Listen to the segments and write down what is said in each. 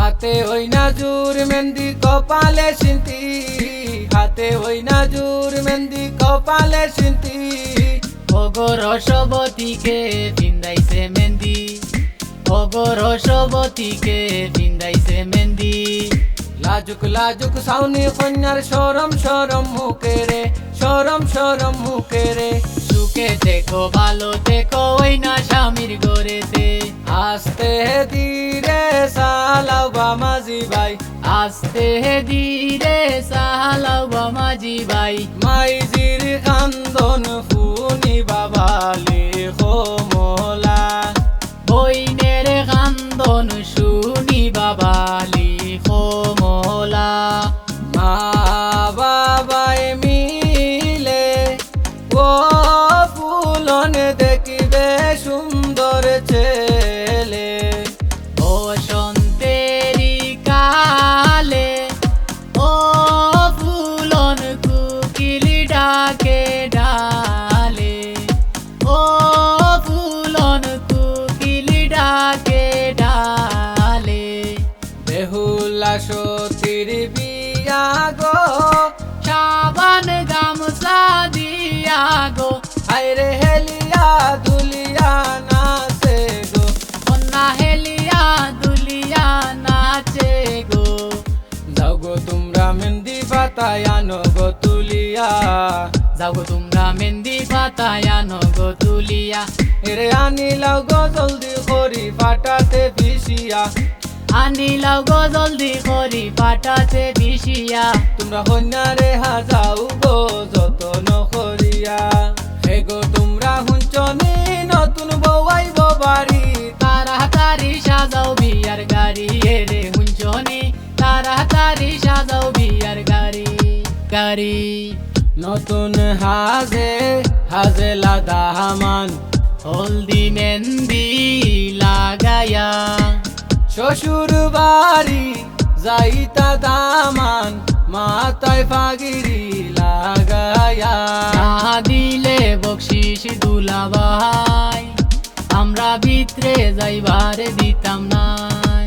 হাতে হই না জোর মেহেন্দি কপালে সিন্তি, হাতে হই না জোর মেহেন্দি কপালে সিন্তি। ওগো রসবতীকে পিন্দাইছে মেহেন্দি, ওগো রসবতীকে পিন্দাইছে মেহেন্দি। লাজুক লাজুক সাউনি কন্যার সরম সরম মুখে রে, সরম সরম মুখে রে। সুখে দেখো ভালো দেখো ওই না স্বামীর গড়েতে। আস্তে ধীরে সালাও বামাজি ভাই, আস্তে ধীরে সালাও বামাজি ভাই। মাইজির কান্দন ফুনি বাবালে খো মোলা, বইনের কান্দন শুনি বাবালি খো মোলা। মা বাবায় মিলে ও ফুলন দেখিবে সুন্দর ছেলে। বসন্তেরি কালে ও ফুলন কুকিলি ডাকে ডালে, ও ফুলন কুকিলি ডাকে ডালে। বেহুলা সতীর বিয়া গো, সাবান গামছা দিয়া গো, হায়রে হেলিয়া দুলিয়া নাচে গো। কন্যা হেলিয়া দুলিয়া নাচে গো। যাও গো তোমরা মেহেন্দি পাতায় আনো গো তুলিয়া, যাও গো তোমরা মেহেন্দি পাতায় আনো গো তুলিয়া। এরে আনিলাও গো জলদি করি পাটাতে ভিসিয়া, আনিলাও গো জলদি করি পাটাতে বিষিয়া। তোমরা কন্যারে হাজাও গো যতন করিয়া। হে গো তোমরা হুঞ্চনি নতুন বউ আইব বাড়ি, তাড়াতাড়ি সাজাও বিয়ার গাড়ি এরে হুঞ্চনি, তাড়াতাড়ি সাজাও বিয়ার গাড়ি গাড়ি। নতুন হাজে হাজে লাদা হামান, হলদি মেহেন্দি লাগায়া, শ্বশুর বাড়ি যাইতা দামান, মাথায় ফাগিরি লাগায়া। না দিলে বকশিস দুলাভাই, আমরা ভিতরে যাইবার দিতাম নাই।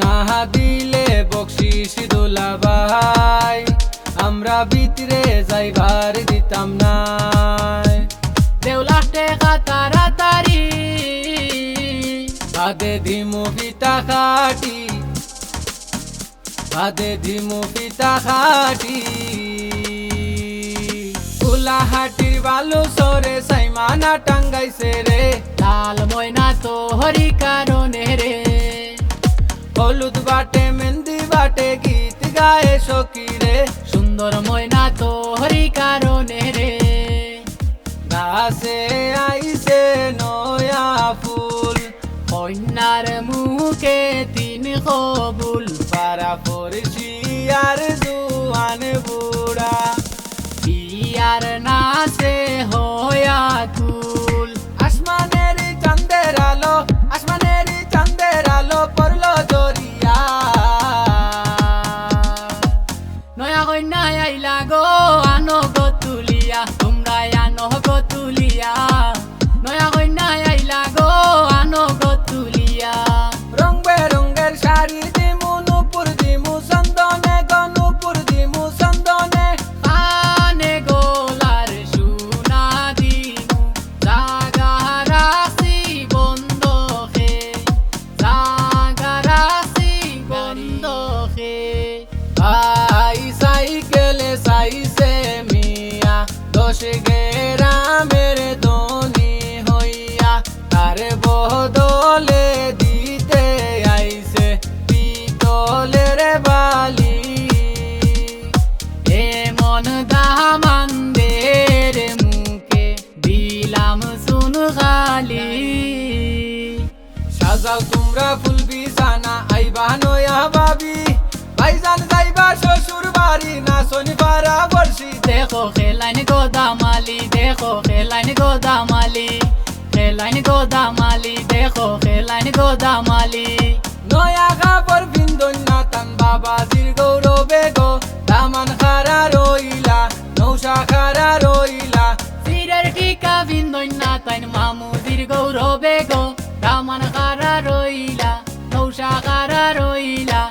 না দিলে বকশিস দুলাভাই, আমরা ভিতরে যাইবার দিতাম না। দেউলার টেকা তাড়াতাড়ি বাদে দিমু পিতা খাটি, বাদে দিমু পিতা খাটি। কুলাহাটির বালু সরে সাইমানা টাঙ্গাইছে রে, লাল ময়না তো হরি কারণে রে। হলুদ বাটে মেহেন্দি বাটে গীত গায়ে সখী রে, সুন্দর ময়না তো হরি কারণে রে। গাছে আইছে নয়া ফুল, কন্যার মুখে তিন কবুল, পারা পড়ছি আর জুয়ান বুড়া। বিয়ার নাচে হয়া কুল। আসমানের চাঁদের আলো, আসমানের চাঁদের আলো পড়লো জরিয়া। নয়া কন্যা আইলা গো আনো গো তুলিয়া, তোমরা আনো গো তুলিয়া। নয়া কন্যা আইলা গো আনো গো তুলিয়া। রং বেরঙের শাড়ি দিমু নুপুর দিমু চন্দনে গো, নুপুর দিমু চন্দনে। কানে গোলার সোনা দিমু, জাগা রাখি বন্ধকে, জাগা রাখি বন্ধকে। ভাই সাইকেলে চাইছে মিয়া, দশ গ্রামের ধনী হইয়া, তার বদলে দিতে আইছে পিতলের বালি। এমন দামানদের মুখে দিলাম শুন খালি। সাজাও তোমরা ফুল বিছানা আইবা নয়া ভাবি, ভাইজান যাইবা শ্বশুর বাড়ি না শনিবারা বর্ষি। দেখো খেলাইন গোদামালি, দেখো খেলাইন গোদামালি, খেলাইন গোদামালি, দেখো খেলাইন গোদামালি। নয়া কাপড় পিন্দন না তান বাবাজির গৌরবে গো, দামান খারা রইলা নৌশা খারা রইলা। সিরের টিকা বিন্দন না তাইন মামুদির গৌরবে গো, দামান কারা রইলা নৌশা কারা রইলা।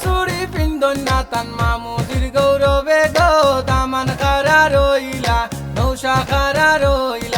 চুরি পিন্ধন না তান মামুদির গৌরবে গো দামান খারা রইলা নৌশা খারা রইলা